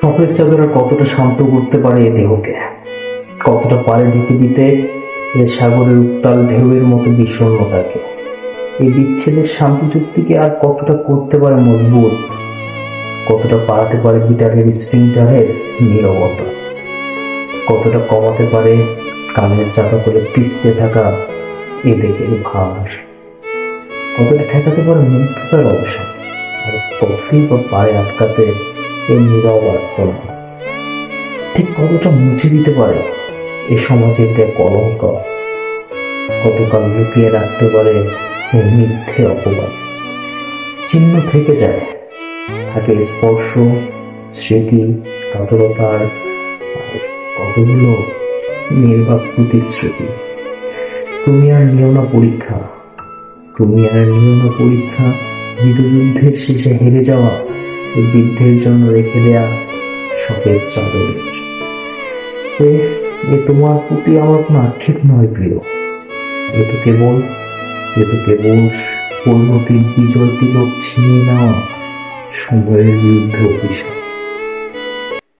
শখের চাদর কতটা শান্ত করতে পারে এ দেহকে, কতটা পারে ঢেকে দিতে এ সাগরের উত্তাল ঢেউয়ের মতো বিষণ্ণতাকে। এই বিচ্ছেদের শান্তি চুক্তিকে আর কতটা করতে পারে মজবুত, কতটা পারাতে পারে গিটারের স্প্রিংটারের নীরবতা, কতটা কমাতে পারে কানের চাপা করে পিছতে থাকা এ দেহের ভার, কতটা ঠেকাতে পারে মুগ্ধতার অবসান, আর কতই বা পারে আটকাতে এই নীরব আর্তনা। ঠিক কতটা মুছে দিতে পারে এ সমাজের যে কলঙ্ক, কতকাল লুকিয়ে রাখতে পারে এই মিথ্যে অপবাদ। চিহ্ন থেকে যায়, থাকে স্পর্শ, স্মৃতি, কাতরতার, আর কতগুলো নির্বাক প্রতিশ্রুতি। তুমি আর নিও না পরীক্ষা, তুমি আর নিও না পরীক্ষা, যুদ্ধের শেষে হেরে যাওয়া এই বৃদ্ধের জন্য রেখে দেয়া শখের চাদরের। এ তোমার প্রতি আমার কোনো আক্ষেপ নয় প্রিয়, এ তো কেবল পরিণতির বিজয় তিলক ছিনিয়ে নেওয়া সময়ের বিরুদ্ধে অভিশাপ।